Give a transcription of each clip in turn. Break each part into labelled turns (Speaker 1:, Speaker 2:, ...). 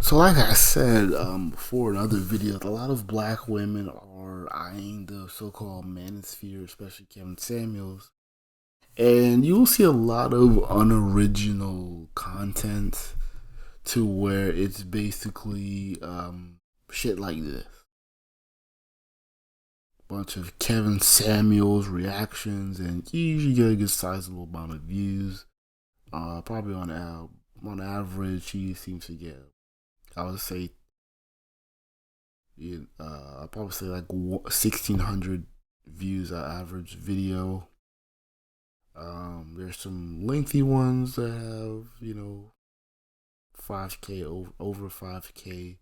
Speaker 1: So like I said before in other videos, a lot of black women are eyeing the so-called manosphere, especially Kevin Samuels. And you'll see a lot of unoriginal content to where it's basically shit like this. Bunch of Kevin Samuels reactions, and you usually get a good sizable amount of views. Probably on average, he seems to get, I would say, I'd probably say like 1,600 views on average video. There's some lengthy ones that have 5K over 5K,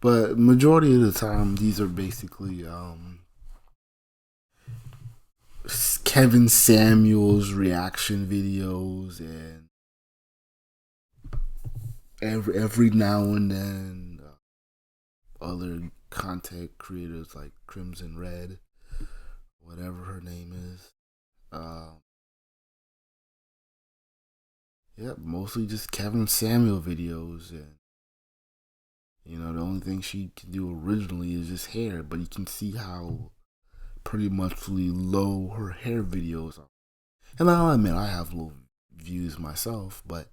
Speaker 1: but majority of the time these are basically Kevin Samuels reaction videos, and every now and then other content creators like Crimson Red, whatever her name is. Yeah, mostly just Kevin Samuel videos, and the only thing she can do originally is just hair, but you can see how pretty much low her hair videos are. And I'll admit I have low views myself, but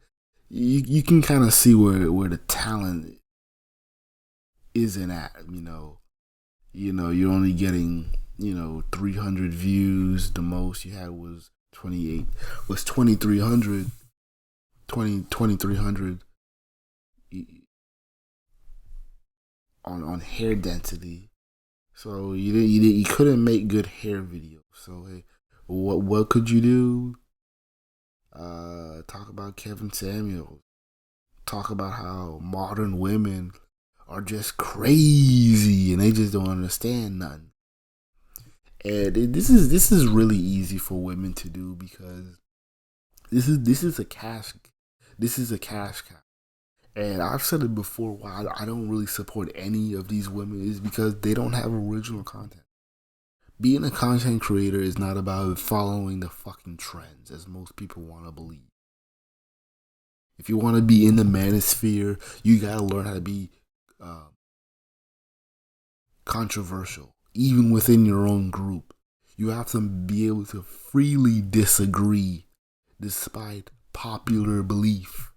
Speaker 1: you can kind of see where the talent isn't at. You're only getting 300 views. The most you had was 2,300 on hair density. So you couldn't make good hair videos. So hey, what could you do? Talk about Kevin Samuels. Talk about how modern women are just crazy and they just don't understand nothing. And this is really easy for women to do, because this is a cash cow. And I've said it before, why I don't really support any of these women is because they don't have original content. Being a content creator is not about following the fucking trends, as most people want to believe. If you want to be in the manosphere, you gotta learn how to be controversial, even within your own group. You have to be able to freely disagree despite popular belief.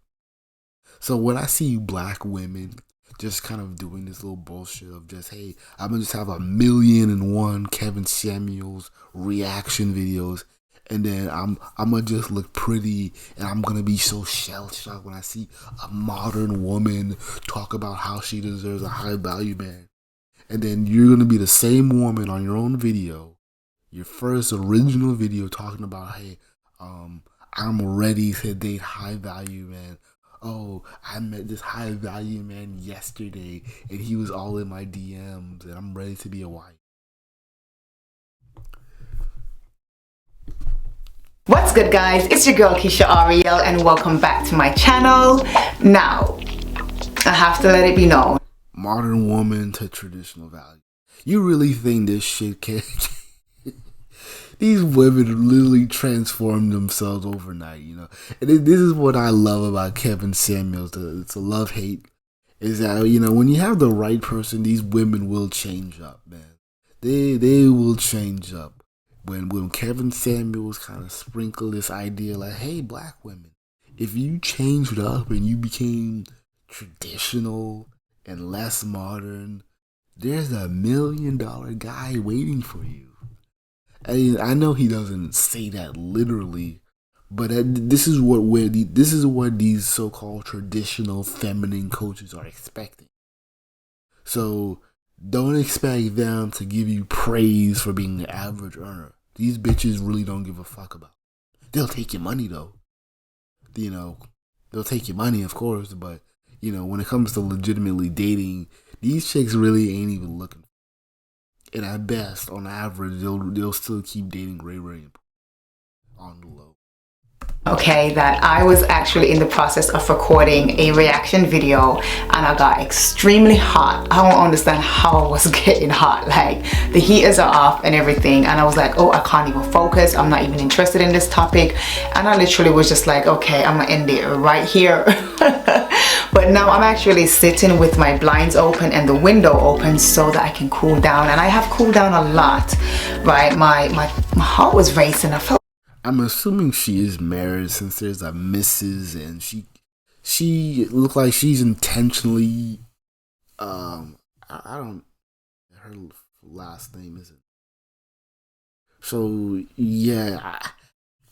Speaker 1: So when I see black women just kind of doing this little bullshit of just, hey, I'm gonna just have 1,000,001 Kevin Samuels reaction videos, and then I'm gonna just look pretty, and I'm gonna be so shell-shocked when I see a modern woman talk about how she deserves a high value man. And then you're gonna be the same woman on your own video, your first original video, talking about, hey, I'm ready to date high value man. Oh, I met this high value man yesterday and he was all in my DMs and I'm ready to be a wife.
Speaker 2: What's good, guys? It's your girl Keisha Ariel and welcome back to my channel. Now, I have to let it be known.
Speaker 1: Modern woman to traditional value. You really think this shit can... These women literally transform themselves overnight, And this is what I love about Kevin Samuels. It's a love-hate. Is that, when you have the right person, these women will change up, man. They will change up. When Kevin Samuels kind of sprinkled this idea like, hey, black women, if you changed up and you became traditional and less modern, there's $1 million guy waiting for you. I know he doesn't say that literally, but this is what these so-called traditional feminine coaches are expecting. So don't expect them to give you praise for being an average earner. These bitches really don't give a fuck about it. They'll take your money though. They'll take your money, of course, but when it comes to legitimately dating, these chicks really ain't even looking. And at best, on average, they'll still keep dating Ray Ray on the low.
Speaker 2: Okay, that I was actually in the process of recording a reaction video and I got extremely hot. I don't understand how I was getting hot. Like, the heaters are off and everything, and I was like, oh, I can't even focus. I'm not even interested in this topic. And I literally was just like, okay, I'm gonna end it right here. But But now I'm actually sitting with my blinds open and the window open so that I can cool down, and I have cooled down a lot, right? My heart was racing. I felt.
Speaker 1: I'm assuming she is married since there's a Mrs. and she looked like she's intentionally I don't, her last name isn't. So yeah,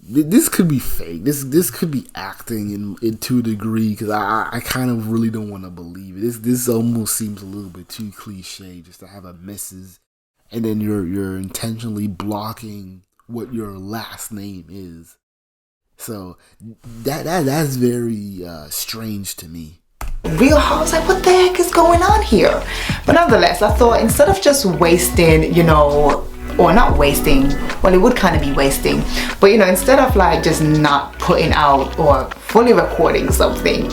Speaker 1: this could be fake. This could be acting in to a degree, because I kind of really don't want to believe it. This almost seems a little bit too cliche just to have a Mrs. and then you're intentionally blocking what your last name is. So that's very strange to me.
Speaker 2: Real hard. I was like, what the heck is going on here? But nonetheless, I thought instead of just wasting, or not wasting, well, it would kind of be wasting, but instead of like just not putting out or fully recording something,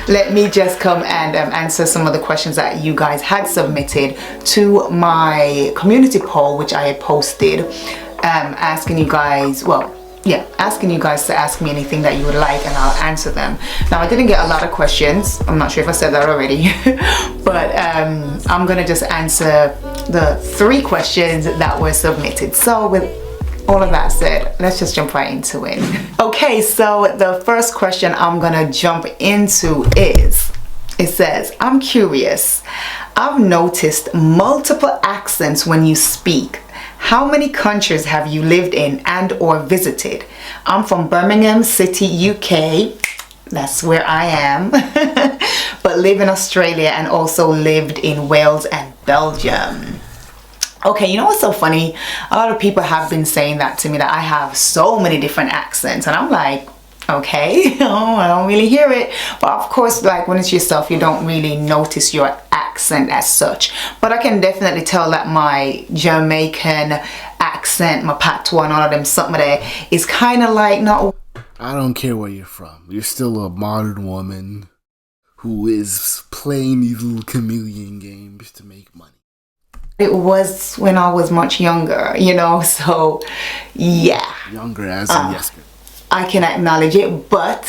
Speaker 2: let me just come and answer some of the questions that you guys had submitted to my community poll, which I had posted, asking you guys, asking you guys to ask me anything that you would like, and I'll answer them. Now, I didn't get a lot of questions. I'm not sure if I said that already, but I'm gonna just answer the 3 questions that were submitted. So with all of that said, let's just jump right into it. Okay, so the first question I'm gonna jump into is, it says, I'm curious. I've noticed multiple accents when you speak. How many countries have you lived in and or visited? I'm from Birmingham City, UK. That's where I am. But live in Australia and also lived in Wales and Belgium. Okay, you know what's so funny? A lot of people have been saying that to me, that I have so many different accents, and I'm like, okay, I don't really hear it. But of course, like when it's yourself, you don't really notice your accent as such. But I can definitely tell that my Jamaican accent, my patois and all of them, something there is kind of like not.
Speaker 1: I don't care where you're from. You're still a modern woman who is playing these little chameleon games to make money.
Speaker 2: It was when I was much younger, so yeah.
Speaker 1: Younger as in yesterday.
Speaker 2: I can acknowledge it, but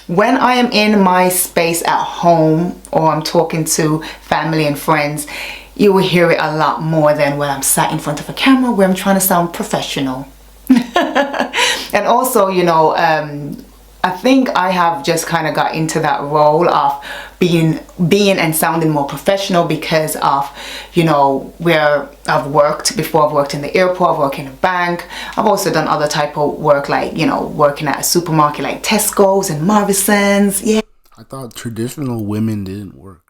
Speaker 2: when I am in my space at home or I'm talking to family and friends, you will hear it a lot more than when I'm sat in front of a camera where I'm trying to sound professional. And also, I think I have just kind of got into that role of being and sounding more professional because of, where I've worked before. I've worked in the airport, I've worked in a bank. I've also done other type of work like, working at a supermarket like Tesco's and Morrison's. Yeah.
Speaker 1: I thought traditional women didn't work.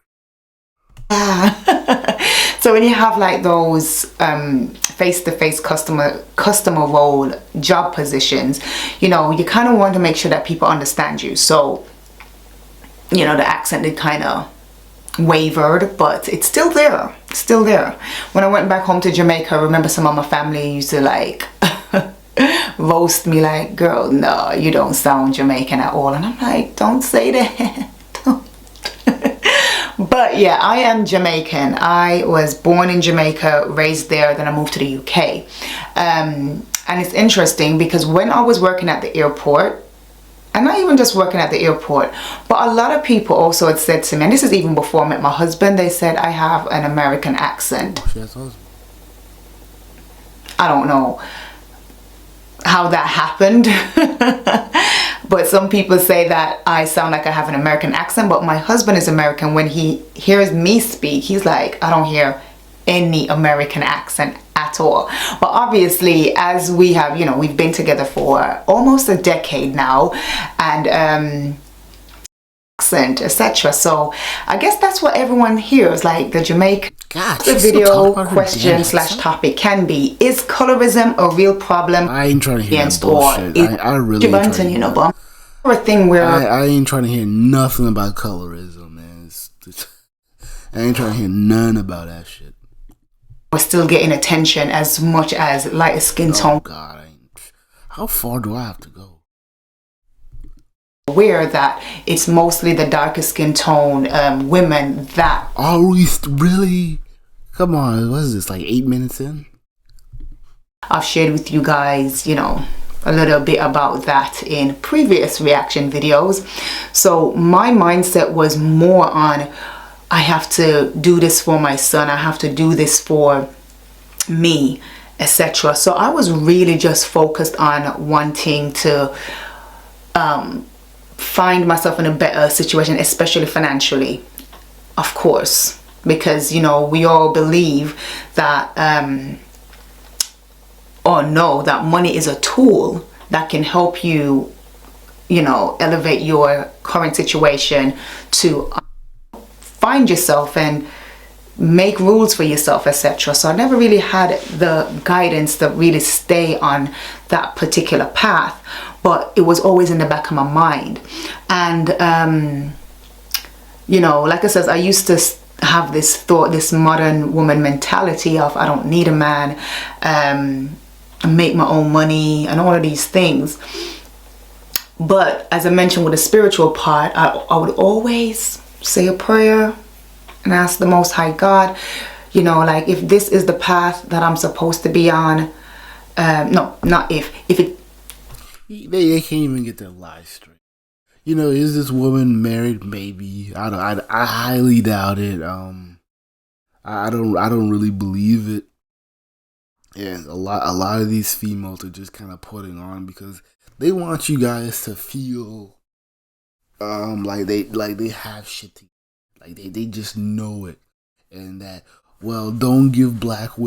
Speaker 2: So when you have like those face-to-face customer role job positions, you kind of want to make sure that people understand you. So the accent did kind of wavered, but it's still there. When I went back home to Jamaica, I remember some of my family used to like roast me like, girl, no, you don't sound Jamaican at all. And I'm like, don't say that. But yeah, I am Jamaican. I was born in Jamaica, raised there, then I moved to the UK. And it's interesting because when I was working at the airport, and not even just working at the airport, but a lot of people also had said to me, and this is even before I met my husband, they said I have an American accent.
Speaker 1: Oh, she has a husband.
Speaker 2: I don't know how that happened. But some people say that I sound like I have an American accent, but my husband is American. When he hears me speak, he's like, I don't hear any American accent at all. But obviously, as we have, we've been together for almost a decade now, and accent, etc. So I guess that's what everyone hears, like the Jamaican.
Speaker 1: God,
Speaker 2: the video question / topic can be, is colorism a real problem?
Speaker 1: I ain't trying to hear that bullshit. I really ain't trying to hear that.
Speaker 2: Or a thing where
Speaker 1: I ain't trying to hear nothing about colorism, man. I ain't trying to hear none about that shit.
Speaker 2: We're still getting attention as much as lighter skin tone.
Speaker 1: Oh God, how far do I have to go?
Speaker 2: Aware that it's mostly the darker skin tone women that.
Speaker 1: Are we really? Come on, what is this, like 8 minutes in?
Speaker 2: I've shared with you guys, a little bit about that in previous reaction videos. So my mindset was more on, I have to do this for my son, I have to do this for me, etc. So I was really just focused on wanting to find myself in a better situation, especially financially, of course, because, you know, we all believe that or know that money is a tool that can help you, you know, elevate your current situation, to find yourself and make rules for yourself, etc. So I never really had the guidance to really stay on that particular path, but it was always in the back of my mind. And you know, like I said, I used to have this thought, this modern woman mentality of, I don't need a man, make my own money and all of these things. But as I mentioned, with the spiritual part, I would always say a prayer and ask the Most High God, you know, like, if this is the path that I'm supposed to be on, no, not if it.
Speaker 1: They can't even get their lies straight. You know, is this woman married? Maybe. I highly doubt it. I don't really believe it. And a lot of these females are just kind of putting on because they want you guys to feel like they have shit to, like they just know it, and that, well, don't give up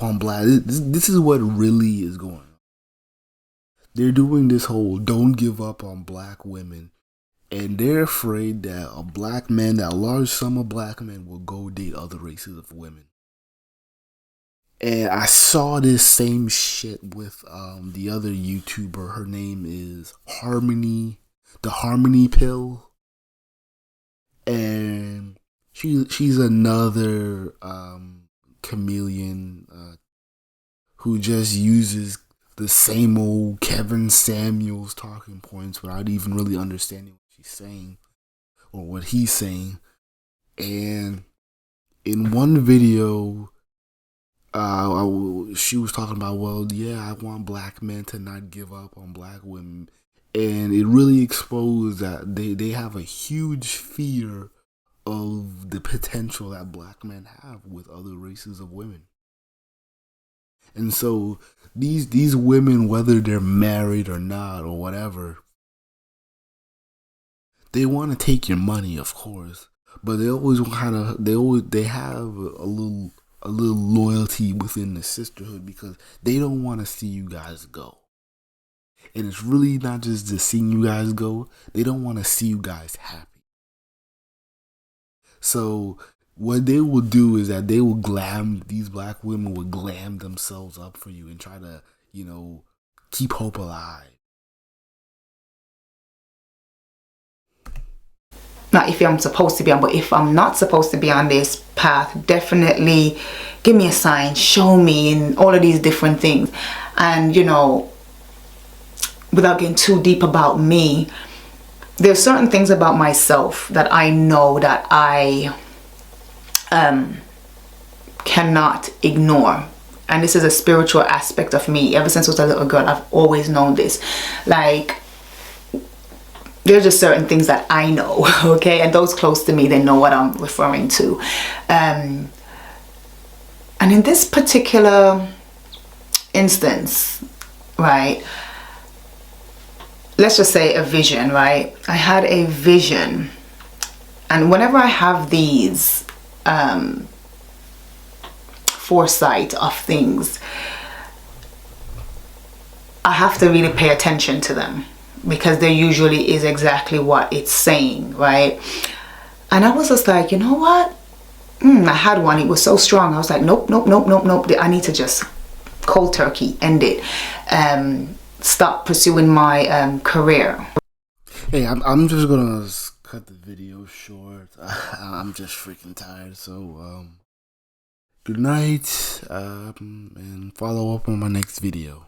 Speaker 1: on black. This is what really is going on. They're doing this whole don't give up on black women, and they're afraid that a large sum of black men will go date other races of women. And I saw this same shit with the other YouTuber. Her name is Harmony, the Harmony Pill, and she's another chameleon who just uses the same old Kevin Samuels talking points without even really understanding what she's saying or what he's saying. And in one video, she was talking about, well, yeah, I want black men to not give up on black women. And it really exposed that they have a huge fear of the potential that black men have with other races of women. And so these women, whether they're married or not or whatever, they want to take your money, of course, but they always they have a little loyalty within the sisterhood because they don't want to see you guys go. And it's really not just to see you guys go, they don't want to see you guys happy. So what they will do is that these black women will glam themselves up for you and try to, you know, keep hope alive.
Speaker 2: Not if I'm supposed to be on, but if I'm not supposed to be on this path, definitely give me a sign, show me, and all of these different things. And, you know, without getting too deep about me, there's certain things about myself that I know that I cannot ignore. And this is a spiritual aspect of me. Ever since I was a little girl, I've always known this. Like, there's just certain things that I know, okay? And those close to me, they know what I'm referring to. And in this particular instance, right, let's just say a vision, right? I had a vision. And whenever I have these foresight of things, I have to really pay attention to them, because there usually is exactly what it's saying, right? And I was just like, you know what? I had one. It was so strong. I was like, nope. I need to just cold turkey, end it. Stop pursuing my career.
Speaker 1: Hey, I'm just gonna cut the video short. I'm just freaking tired. So, good night, and follow up on my next video.